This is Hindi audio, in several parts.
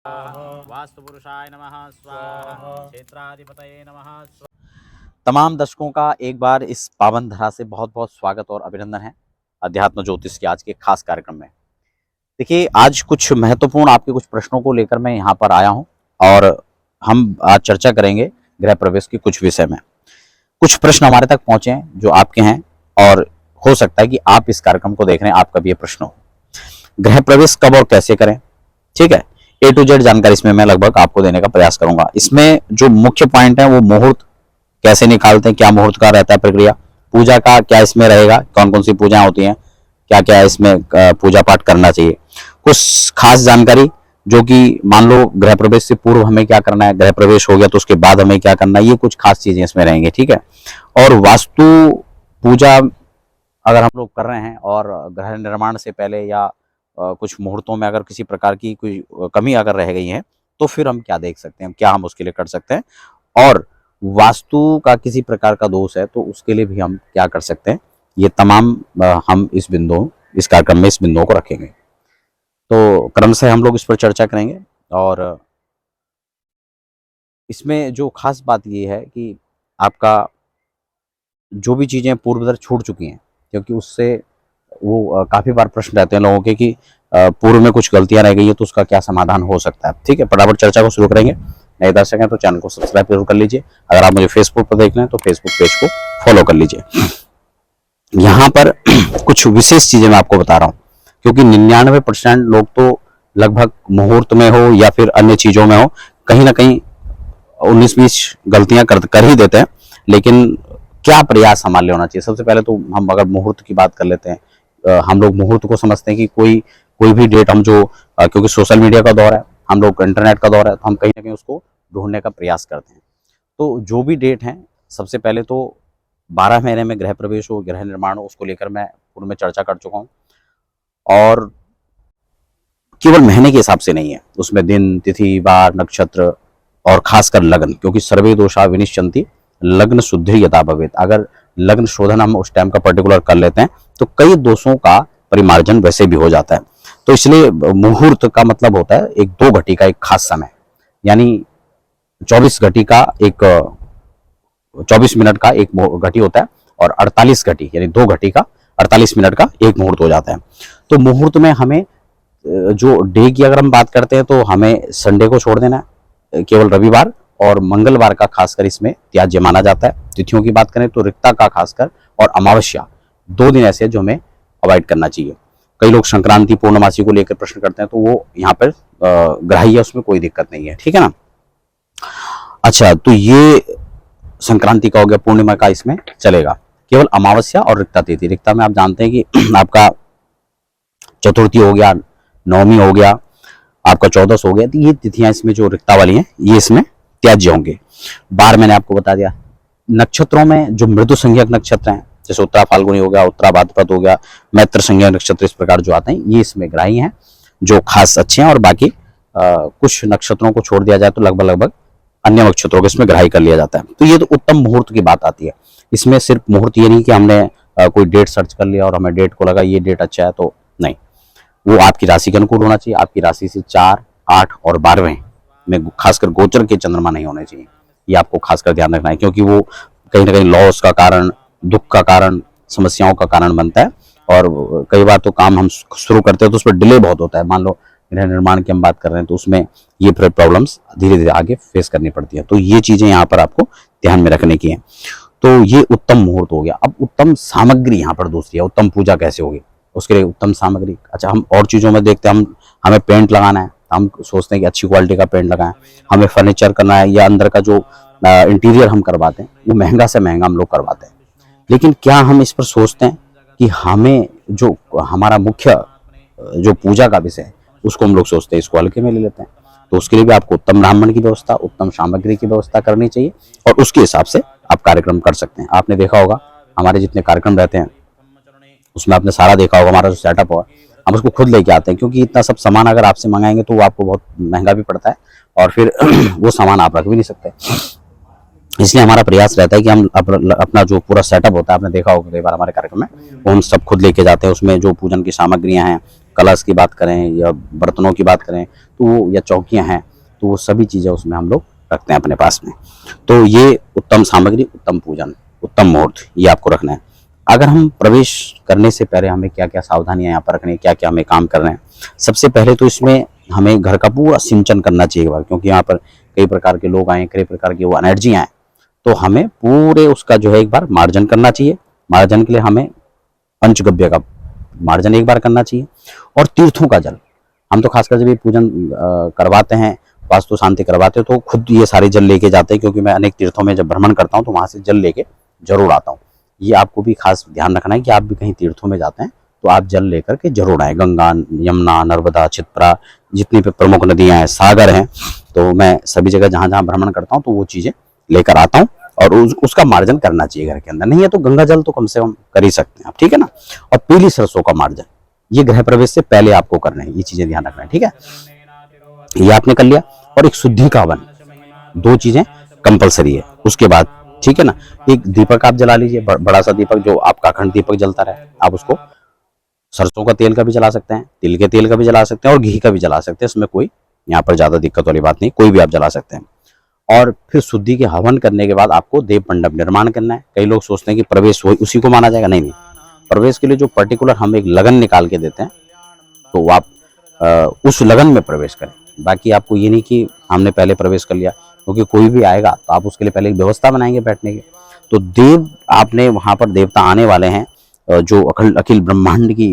वास्तुपुरुषाय नमः स्वाहा, क्षेत्राधिपतये नमः स्वाहा। तमाम दर्शकों का एक बार इस पावन धरा से बहुत बहुत स्वागत और अभिनंदन है अध्यात्म ज्योतिष के आज के खास कार्यक्रम में। देखिए, आज कुछ महत्वपूर्ण आपके कुछ प्रश्नों को लेकर मैं यहाँ पर आया हूँ और हम आज चर्चा करेंगे गृह प्रवेश के कुछ विषय में। कुछ प्रश्न हमारे तक पहुंचे हैं जो आपके हैं और हो सकता है कि आप इस कार्यक्रम को देख रहे हैं, आपका भी ये प्रश्न हो। गृह प्रवेश कब और कैसे करें, ठीक है, A to Z जानकारी इसमें मैं लगभग आपको देने का प्रयास करूंगा। इसमें जो मुख्य पॉइंट है वो मुहूर्त कैसे निकालते हैं, क्या मुहूर्त का रहता है प्रक्रिया, पूजा का क्या इसमें रहेगा, कौन कौन सी पूजाएं होती हैं, क्या क्या इसमें पूजा पाठ करना चाहिए, कुछ खास जानकारी जो कि मान लो गृह प्रवेश से पूर्व हमें क्या करना है, गृह प्रवेश हो गया तो उसके बाद हमें क्या करना है, ये कुछ खास चीजें इसमें रहेंगी, ठीक है। और वास्तु पूजा अगर हम लोग कर रहे हैं और गृह निर्माण से पहले या कुछ मुहूर्तों में अगर किसी प्रकार की कोई कमी अगर रह गई है तो फिर हम क्या देख सकते हैं, क्या हम उसके लिए कर सकते हैं, और वास्तु का किसी प्रकार का दोष है तो उसके लिए भी हम क्या कर सकते हैं, ये तमाम हम इस कार्यक्रम में इस बिंदुओं को रखेंगे। तो क्रम से हम लोग इस पर चर्चा करेंगे। और इसमें जो खास बात ये है कि आपका जो भी चीज़ें पूर्वदर छूट चुकी हैं, क्योंकि उससे वो काफ़ी बार प्रश्न रहते हैं लोगों के कि पूर्व में कुछ गलतियां रह गई है तो उसका क्या समाधान हो सकता है, ठीक है। फटाफट चर्चा को शुरू करेंगे। नए दर्शक हैं तो चैनल को सब्सक्राइब जरूर कर लीजिए। अगर आप मुझे फेसबुक पर देख रहे हैं तो फेसबुक पेज को फॉलो कर लीजिए। यहाँ पर कुछ विशेष चीज़ें मैं आपको बता रहा हूँ, क्योंकि 99% लोग तो लगभग मुहूर्त में हो या फिर अन्य चीज़ों में हो, कहीं ना कहीं 19-20 गलतियाँ कर ही देते हैं। लेकिन क्या प्रयास हमारे लिए होना चाहिए, सबसे पहले तो हम अगर मुहूर्त की बात कर लेते हैं, हम लोग मुहूर्त को समझते हैं कि कोई भी डेट हम जो क्योंकि सोशल मीडिया का दौर है, हम लोग इंटरनेट का दौर है, तो हम कहीं ना कहीं उसको ढूंढने का प्रयास करते हैं। तो जो भी डेट है, सबसे पहले तो 12 महीने में गृह प्रवेश हो, गृह निर्माण हो, उसको लेकर मैं पूर्व में चर्चा कर चुका हूँ। और केवल महीने के हिसाब से नहीं है, उसमें दिन, तिथि, वार, नक्षत्र और खासकर लग्न, क्योंकि सर्वे दोषा विनिश्चन्ति लग्न शुद्धि यथा भवेत। अगर लग्न शोधन हम उस टाइम का पर्टिकुलर कर लेते हैं तो कई दोषों का परिमार्जन वैसे भी हो जाता है। तो इसलिए मुहूर्त का मतलब होता है एक 2 घटी का एक खास समय, यानी 24 घटी का एक 24 मिनट का एक घटी होता है और 48 घटी यानी 2 घटी का 48 मिनट का एक मुहूर्त हो जाता है। तो मुहूर्त में हमें जो डे की अगर हम बात करते हैं तो हमें संडे को छोड़ देना है, केवल रविवार और मंगलवार का खासकर इसमें त्याज्य माना जाता है। तिथियों की बात करें तो रिक्ता का खासकर और अमावस्या 2 दिन ऐसे जो हमें अवॉइड करना चाहिए। कई लोग संक्रांति पूर्णमासी को लेकर प्रश्न करते हैं, तो वो यहाँ पर ग्राह्य है, उसमें कोई दिक्कत नहीं है, ठीक है ना। अच्छा, तो ये संक्रांति का हो गया, पूर्णिमा का इसमें चलेगा। केवल अमावस्या और रिक्ता तिथि, रिक्ता में आप जानते हैं कि आपका चतुर्थी हो गया, नवमी हो गया, आपका 14 हो गया, तो ये तिथियां इसमें जो रिक्ता वाली हैं ये इसमें त्याज्य होंगे। बार मैंने आपको बता दिया। नक्षत्रों में जो मृदु संज्ञक नक्षत्र हैं, जैसे उत्तरा फाल्गुनी हो गया, उत्तरा भाद्रपद हो गया, मैत्र संज्ञक नक्षत्र, इस प्रकार जो आते हैं ये इसमें ग्राही हैं, जो खास अच्छे हैं। और बाकी कुछ नक्षत्रों को छोड़ दिया जाए तो लगभग अन्य नक्षत्रों को इसमें ग्राही कर लिया जाता है। तो ये तो उत्तम मुहूर्त की बात आती है। इसमें सिर्फ मुहूर्त ये नहीं कि हमने कोई डेट सर्च कर लिया और हमें डेट को लगा ये डेट अच्छा है, तो नहीं, वो आपकी राशि के अनुकूल होना चाहिए। आपकी राशि से 4, 8 और 12वें में खासकर गोचर के चंद्रमा नहीं होने चाहिए, ये आपको खासकर ध्यान रखना है, क्योंकि वो कहीं ना कहीं लॉस का कारण, दुख का कारण, समस्याओं का कारण बनता है। और कई बार तो काम हम शुरू करते हैं तो उस पर डिले बहुत होता है। मान लो गृह निर्माण की हम बात कर रहे हैं तो उसमें ये प्रॉब्लम्स धीरे धीरे आगे फेस करनी पड़ती है। तो ये चीजें यहाँ पर आपको ध्यान में रखने की है। तो ये उत्तम मुहूर्त हो गया। अब उत्तम सामग्री यहाँ पर दूसरी है, उत्तम पूजा कैसे होगी, उसके लिए उत्तम सामग्री। अच्छा, हम और चीजों में देखते हैं, हमें पेंट लगाना है, हम सोचते हैं कि अच्छी क्वालिटी का पेंट लगाएं, हमें फर्नीचर करना है या अंदर का जो इंटीरियर हम करवाते हैं वो महंगा से महंगा हम लोग करवाते हैं। लेकिन क्या हम इस पर सोचते हैं कि हमें जो हमारा मुख्य जो पूजा का विषय है उसको हम लोग सोचते हैं इसको हल्के में ले लेते हैं। तो उसके लिए भी आपको उत्तम ब्राह्मण की व्यवस्था, उत्तम सामग्री की व्यवस्था करनी चाहिए और उसके हिसाब से आप कार्यक्रम कर सकते हैं। आपने देखा होगा हमारे जितने कार्यक्रम रहते हैं उसमें आपने सारा देखा होगा, हमारा जो सेटअप होगा हम उसको खुद लेके आते हैं, क्योंकि इतना सब सामान अगर आपसे मंगाएंगे तो वो आपको बहुत महंगा भी पड़ता है और फिर वो सामान आप रख भी नहीं सकते। इसलिए हमारा प्रयास रहता है कि हम अपना जो पूरा सेटअप होता है, आपने देखा होगा कई बार हमारे कार्यक्रम में, वो हम सब खुद लेके जाते हैं। उसमें जो पूजन की सामग्रियां हैं, कलश की बात करें या बर्तनों की बात करें तो वो, या चौकियां हैं, तो वो सभी चीज़ें उसमें हम लोग रखते हैं अपने पास में। तो ये उत्तम सामग्री, उत्तम पूजन, उत्तम मुहूर्त, ये आपको रखना है। अगर हम प्रवेश करने से पहले हमें क्या क्या सावधानियां यहाँ पर रखनी है, क्या क्या हमें काम करना है। सबसे पहले तो इसमें हमें घर का पूरा सिंचन करना चाहिए एक बार, क्योंकि यहाँ पर कई प्रकार के लोग आए, कई प्रकार की वो एनर्जी आए, तो हमें पूरे उसका जो है एक बार मार्जन करना चाहिए। मार्जन के लिए हमें पंचगव्य का मार्जन एक बार करना चाहिए। और तीर्थों का जल, हम तो खासकर जब ये पूजन करवाते हैं, वास्तु शांति करवाते हैं, तो खुद ये सारे जल लेके जाते हैं, क्योंकि मैं अनेक तीर्थों में जब भ्रमण करता हूँ तो वहाँ से जल लेके जरूर आता हूँ। ये आपको भी खास ध्यान रखना है कि आप भी कहीं तीर्थों में जाते हैं तो आप जल लेकर के जरूर आए। गंगा, यमुना, नर्मदा, छितरा, जितनी भी प्रमुख नदियां हैं, सागर हैं, तो मैं सभी जगह जहाँ जहाँ भ्रमण करता हूँ तो वो चीज़ें लेकर आता हूँ, और उसका मार्जन करना चाहिए घर के अंदर। नहीं है तो गंगा जल तो कम से कम कर ही सकते हैं आप, ठीक है ना। और पीली सरसों का मार्जन, ये गृह प्रवेश से पहले आपको करना है, ये चीज़ें ध्यान रखना है, ठीक है। ये आपने कर लिया। और एक शुद्धि का हवन, 2 चीज़ें कंपलसरी है उसके बाद, ठीक है ना। एक दीपक आप जला लीजिए, बड़ा सा दीपक जो आपका अखंड दीपक जलता रहे। आप उसको सरसों का तेल का भी जला सकते हैं, तिल के तेल का भी जला सकते हैं, और घी का भी जला सकते हैं। इसमें कोई यहाँ पर ज़्यादा दिक्कत वाली बात नहीं, कोई भी आप जला सकते हैं। और फिर शुद्धि के हवन करने के बाद आपको देव मंडप निर्माण करना है। कई लोग सोचते हैं कि प्रवेश वही उसी को माना जाएगा, नहीं। प्रवेश के लिए जो पर्टिकुलर हम एक लगन निकाल के देते हैं, तो आप उस लगन में प्रवेश करें। बाकी आपको ये नहीं कि हमने पहले प्रवेश कर लिया, क्योंकि कोई भी आएगा तो आप उसके लिए पहले एक व्यवस्था बनाएंगे बैठने की। तो देव, आपने वहाँ पर देवता आने वाले हैं, जो अखिल ब्रह्मांड की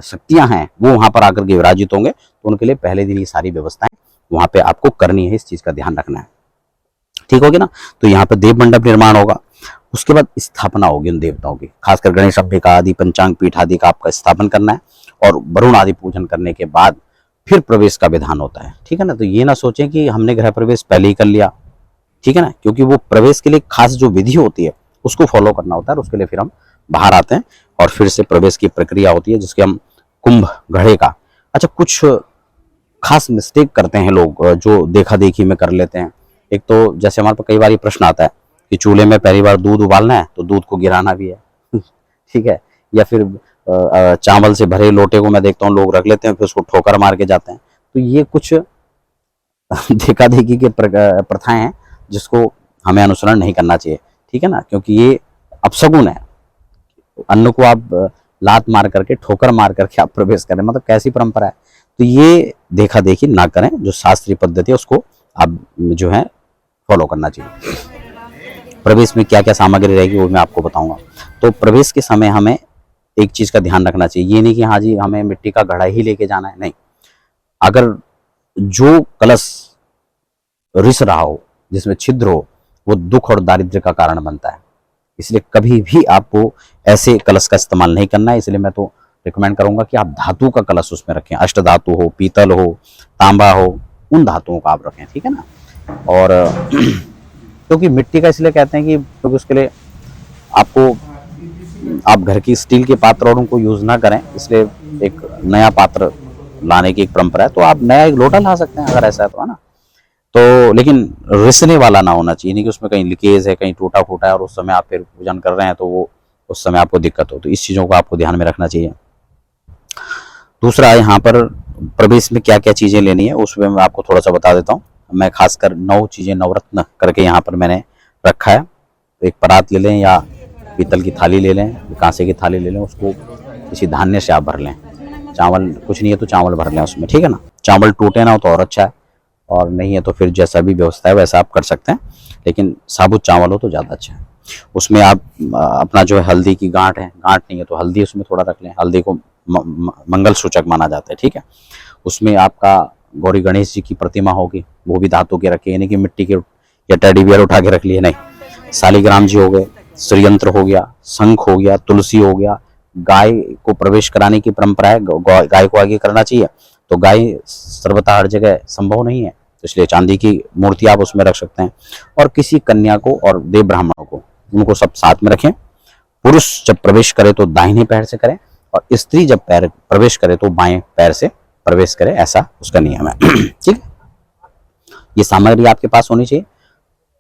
शक्तियां हैं, वो वहाँ पर आकर के विराजित होंगे, तो उनके लिए पहले दिन ये सारी व्यवस्थाएं वहाँ पे आपको करनी है। इस चीज़ का ध्यान रखना है, ठीक होगी ना। तो यहाँ पे देव मंडप निर्माण होगा। उसके बाद स्थापना होगी उन देवताओं की, खासकर गणेश अंबिका आदि पंचांग पीठ आदि का आपका स्थापन करना है। और वरुण आदि पूजन करने के बाद फिर प्रवेश का विधान होता है, ठीक है ना। तो ये ना सोचें कि हमने गृह प्रवेश पहले ही कर लिया, ठीक है ना, क्योंकि वो प्रवेश के लिए खास जो विधि होती है उसको फॉलो करना होता है। उसके लिए फिर हम बाहर आते हैं और फिर से प्रवेश की प्रक्रिया होती है, जिसके हम कुंभ घड़े का। अच्छा, कुछ खास मिस्टेक करते हैं लोग जो देखा देखी में कर लेते हैं। एक तो जैसे हमारे पास कई बार ये प्रश्न आता है कि चूल्हे में पहली बार दूध उबालना है तो दूध को गिराना भी है ठीक है। या फिर चावल से भरे लोटे को मैं देखता हूँ लोग रख लेते हैं, फिर उसको ठोकर मार के जाते हैं। तो ये कुछ देखा देखी के प्रथाएं हैं जिसको हमें अनुसरण नहीं करना चाहिए, ठीक है ना, क्योंकि ये अपशगुन है। अन्न को आप लात मार करके, ठोकर मार करके आप प्रवेश करें, मतलब कैसी परंपरा है। तो ये देखा देखी ना करें, जो शास्त्रीय पद्धति है उसको आप जो है फॉलो करना चाहिए। प्रवेश में क्या क्या सामग्री रहेगी वो मैं आपको बताऊंगा। तो प्रवेश के समय हमें एक चीज का ध्यान रखना चाहिए, ये नहीं कि हाँ जी हमें मिट्टी का घड़ा ही लेके जाना है, नहीं। अगर जो कलश रिस रहा हो, जिसमें छिद्र हो, वो दुख और दारिद्र्य का कारण बनता है। इसलिए कभी भी आपको ऐसे कलश का इस्तेमाल नहीं करना है। इसलिए मैं तो रिकमेंड करूंगा कि आप धातु का कलश उसमें रखें, अष्ट धातु हो, पीतल हो, तांबा हो, उन धातुओं का आप रखें, ठीक है ना। और क्योंकि मिट्टी का इसलिए कहते हैं कि क्योंकि उसके लिए आपको, आप घर की स्टील के पात्र और उनको यूज ना करें, इसलिए एक नया पात्र लाने की एक परंपरा है। तो आप नया एक लोटा ला सकते हैं अगर ऐसा है तो, है ना। तो लेकिन रिसने वाला ना होना चाहिए, नहीं कि उसमें कहीं लीकेज है, कहीं टूटा फूटा है और उस समय आप फिर पूजन कर रहे हैं तो वो उस समय आपको दिक्कत हो। तो इस चीज़ों को आपको ध्यान में रखना चाहिए। दूसरा, यहाँ पर प्रवेश में क्या क्या चीज़ें लेनी है उसमें मैं आपको थोड़ा सा बता देता हूँ। मैं खासकर 9 चीज़ें नवरत्न करके यहाँ पर मैंने रखा है। एक परात ले लें या पीतल की थाली ले लें, कांसे की थाली ले लें, उसको किसी धान्य से आप भर लें। चावल कुछ नहीं है तो चावल भर लें उसमें, ठीक है ना। चावल टूटे ना हो तो और अच्छा है, और नहीं है तो फिर जैसा भी व्यवस्था है वैसा आप कर सकते हैं, लेकिन साबुत चावल हो तो ज़्यादा अच्छा है। उसमें आप अपना जो है हल्दी की गांठ है, गांठ नहीं है तो हल्दी उसमें थोड़ा रख लें, हल्दी को मंगल सूचक माना जाता है, ठीक है। उसमें आपका गौरी गणेश जी की प्रतिमा होगी, वो भी धातु के रखे, यानी कि मिट्टी के या टेडी बियर उठा के रख लिए, नहीं। शालिग्राम जी हो गए, श्रीयंत्र हो गया, शंख हो गया, तुलसी हो गया। गाय को प्रवेश कराने की परंपरा है, गाय को आगे करना चाहिए। तो गाय सर्वथा हर जगह संभव नहीं है, तो इसलिए चांदी की मूर्ति आप उसमें रख सकते हैं। और किसी कन्या को और देव ब्राह्मणों को, उनको सब साथ में रखें। पुरुष जब प्रवेश करे तो दाहिने पैर से करें, और स्त्री जब पैर प्रवेश करे तो बाएं पैर से प्रवेश करे, ऐसा उसका नियम है ठीक है। ये सामग्री आपके पास होनी चाहिए।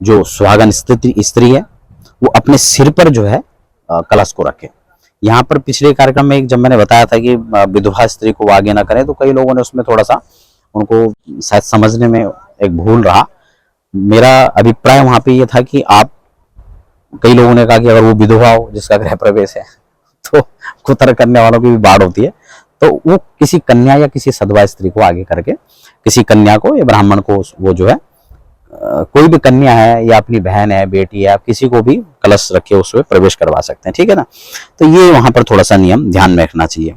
जो सुहागन स्त्री है वो अपने सिर पर जो है कलश को रखे, यहाँ पर पिछले कार्यक्रम में जब मैंने बताया था कि विधवा स्त्री को आगे ना करें, तो कई लोगों ने उसमें थोड़ा सा उनको शायद समझने में एक भूल रहा। मेरा अभिप्राय वहां पे ये था कि आप, कई लोगों ने कहा कि अगर वो विधवा हो जिसका गृह प्रवेश है तो कुतर करने वालों की भी बाढ़ होती है, तो वो किसी कन्या या किसी सधवा स्त्री को आगे करके, किसी कन्या को या ब्राह्मण को, वो जो है कोई भी कन्या है या अपनी बहन है, बेटी है, आप किसी को भी कलश रख के उसमें प्रवेश करवा सकते हैं, ठीक है ना। तो ये वहां पर थोड़ा सा नियम ध्यान में रखना चाहिए।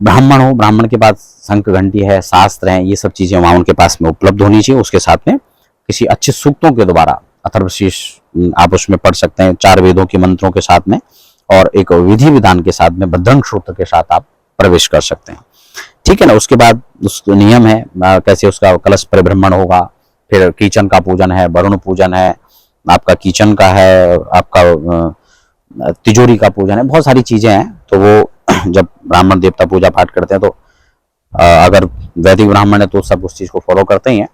ब्राह्मण हो, ब्राह्मण के पास शंख घंटी है, शास्त्र है, ये सब चीजें वहां उनके पास में उपलब्ध होनी चाहिए। उसके साथ में किसी अच्छे सूक्तों के द्वारा अथर्वशीष आप उसमें पढ़ सकते हैं, 4 वेदों के मंत्रों के साथ में, और एक विधि विधान के साथ में बजरंग सूत्र के साथ आप प्रवेश कर सकते हैं, ठीक है ना। उसके बाद उस नियम है कैसे उसका कलश परिभ्रमण होगा, फिर किचन का पूजन है, वरुण पूजन है, आपका किचन का है, आपका तिजोरी का पूजन है, बहुत सारी चीजें हैं। तो वो जब ब्राह्मण देवता पूजा पाठ करते हैं तो अगर वैदिक ब्राह्मण है तो सब उस चीज को फॉलो करते ही हैं,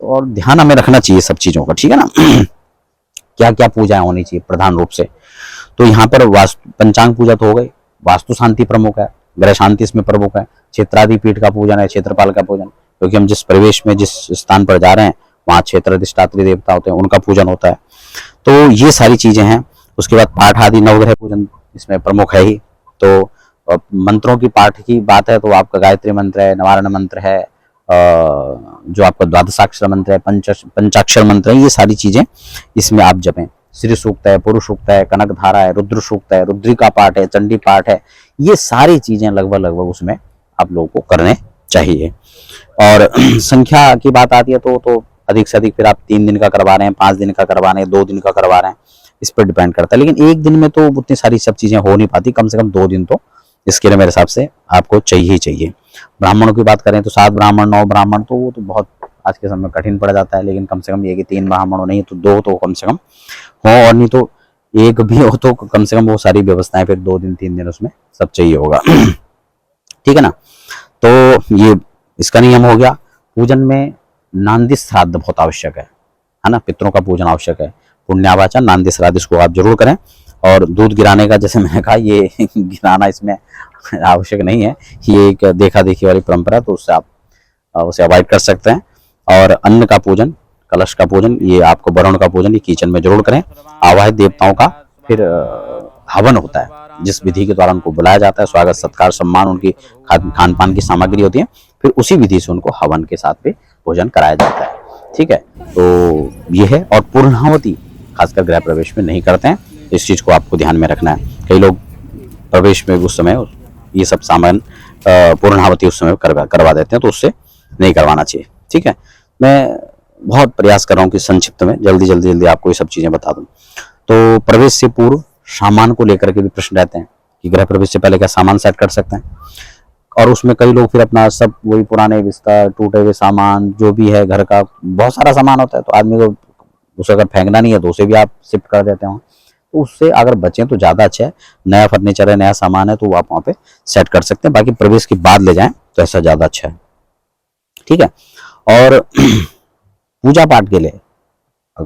और ध्यान हमें रखना चाहिए सब चीजों का, ठीक है ना। क्या क्या पूजाएं होनी चाहिए प्रधान रूप से, तो यहाँ पर वास्तु पंचांग पूजा तो हो गई, वास्तु शांति प्रमुख है, ग्रह शांति इसमें प्रमुख है, क्षेत्रादि पीठ का पूजन है, क्षेत्रपाल का पूजन, क्योंकि हम जिस प्रवेश में जिस स्थान पर जा रहे हैं वहाँ क्षेत्र अधिष्ठात्री देवता होते हैं, उनका पूजन होता है। तो ये सारी चीजें हैं। उसके बाद पाठ आदि नवग्रह पूजन इसमें प्रमुख है ही। तो मंत्रों की पाठ की बात है तो आपका गायत्री मंत्र है, निवारण मंत्र है, जो आपका द्वादशाक्षर मंत्र है, पंचाक्षर मंत्र है, ये सारी चीजें इसमें आप जपें। श्री सूक्त है, पुरुष सूक्त है, कनक धारा है, रुद्र सूक्त है, रुद्रिका पाठ है, चंडी पाठ है, ये सारी चीजें लगभग उसमें आप लोगों को करने चाहिए। और संख्या की बात आती है तो अधिक से अधिक फिर आप 3 दिन का करवा रहे हैं, 5 दिन का करवा रहे हैं, 2 दिन का करवा रहे हैं, इस पर डिपेंड करता है। लेकिन एक दिन में तो उतनी सारी सब चीजें हो नहीं पाती, कम से कम 2 दिन तो इसके लिए मेरे हिसाब से आपको चाहिए ही चाहिए। ब्राह्मणों की बात करें तो 7 ब्राह्मण 9 ब्राह्मण तो वो तो बहुत आज के समय में कठिन पड़ जाता है, लेकिन कम से कम ये कि 3 ब्राह्मण हो, नहीं तो 2 तो कम से कम हो, और नहीं तो 1 भी हो तो कम से कम वो सारी व्यवस्थाएं फिर 2 दिन 3 दिन उसमें सब चाहिए होगा। ठीक है ना। तो ये इसका नियम हो गया। पूजन में नांदी श्राद्ध बहुत आवश्यक है ना, पितरों का पूजन आवश्यक है। पुण्यावाचन नांदी श्राद्ध इसको आप जरूर करें। और दूध गिराने का, जैसे मैंने कहा, ये गिराना इसमें आवश्यक नहीं है, ये एक देखा देखी वाली परंपरा, तो उससे आप उसे अवॉइड कर सकते हैं। और अन्न का पूजन, कलश का पूजन, ये आपको वरुण का पूजन ये किचन में जरूर करें। आवाहित देवताओं का फिर हवन होता है, जिस विधि के द्वारा उनको बुलाया जाता है, स्वागत सत्कार सम्मान, उनकी खान पान की सामग्री होती है, फिर उसी विधि से उनको हवन के साथ भी भोजन कराया जाता है। ठीक है, तो ये है। और पूर्णाहुति खासकर गृह प्रवेश में नहीं करते हैं, इस चीज को आपको ध्यान में रखना है। कई लोग प्रवेश में उस समय ये सब सामान पूर्णाहुति उस समय करवा देते हैं, तो उससे नहीं करवाना चाहिए। ठीक है, मैं बहुत प्रयास कर रहा हूँ कि संक्षिप्त में जल्दी आपको ये सब चीजें बता दूं। तो प्रवेश से पूर्व सामान को लेकर के भी प्रश्न रहते हैं कि गृह प्रवेश से पहले क्या सामान सेट कर सकते हैं, और उसमें कई लोग फिर अपना सब वही पुराने बिस्तर, टूटे हुए सामान, जो भी है घर का बहुत सारा सामान होता है, तो आदमी को उसे अगर फेंकना नहीं है तो उसे भी आप शिफ्ट कर देते हो, तो उससे अगर बचें तो ज़्यादा अच्छा है। नया फर्नीचर है, नया सामान है, तो वो आप वहाँ पे सेट कर सकते हैं। बाकी प्रवेश के बाद ले जाएं तो ऐसा ज़्यादा अच्छा है। ठीक है। और पूजा पाठ के लिए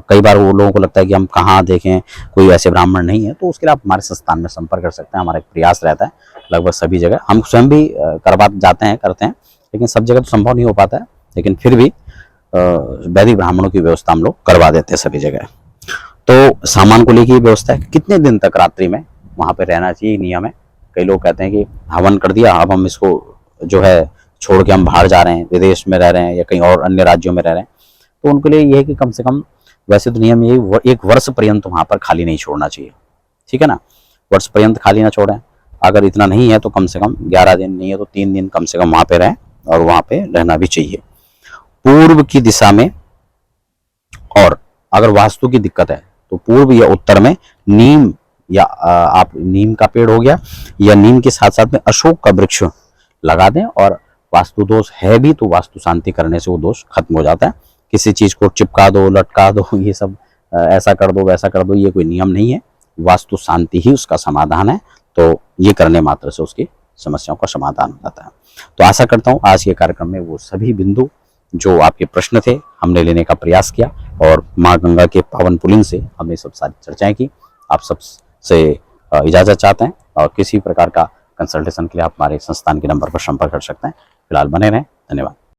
कई बार वो लोगों को लगता है कि हम कहाँ देखें, कोई ऐसे ब्राह्मण नहीं है, तो उसके लिए आप हमारे संस्थान में संपर्क कर सकते हैं। हमारा एक प्रयास रहता है लगभग सभी जगह, हम स्वयं भी करवा जाते हैं, करते हैं, लेकिन सब जगह तो संभव नहीं हो पाता है, लेकिन फिर भी वैदिक ब्राह्मणों की व्यवस्था हम लोग करवा देते हैं सभी जगह। तो सामान को लेकर व्यवस्था है, कितने दिन तक रात्रि में वहाँ पे रहना चाहिए, नियम है। कई लोग कहते हैं कि हवन कर दिया, अब हम इसको जो है छोड़ के हम बाहर जा रहे हैं, विदेश में रह रहे हैं या कहीं और अन्य राज्यों में रह रहे हैं, तो उनके लिए ये है कि कम से कम, वैसे तो नियम ये 1 वर्ष पर्यंत वहाँ पर खाली नहीं छोड़ना चाहिए। ठीक है ना, वर्ष पर्यंत खाली ना छोड़ें। अगर इतना नहीं है तो कम से कम 11 दिन, नहीं है तो 3 दिन कम से कम वहाँ पे रहें, और वहाँ पे रहना भी चाहिए पूर्व की दिशा में। और अगर वास्तु की दिक्कत है तो पूर्व या उत्तर में नीम, या आप नीम का पेड़ हो गया, या नीम के साथ साथ में अशोक का वृक्ष लगा दें। और वास्तु दोष है भी तो वास्तु शांति करने से वो दोष खत्म हो जाता है। किसी चीज को चिपका दो, लटका दो, ये सब ऐसा कर दो वैसा कर दो, ये कोई नियम नहीं है। वास्तु शांति ही उसका समाधान है, तो ये करने मात्र से उसकी समस्याओं का समाधान हो जाता है। तो आशा करता हूँ आज के कार्यक्रम में वो सभी बिंदु जो आपके प्रश्न थे हमने लेने का प्रयास किया, और माँ गंगा के पावन पुलिन से हमने सब सारी चर्चाएं की। आप सब से इजाजत चाहते हैं। और किसी प्रकार का कंसल्टेशन के लिए आप हमारे संस्थान के नंबर पर संपर्क कर सकते हैं। फिलहाल बने रहें, धन्यवाद।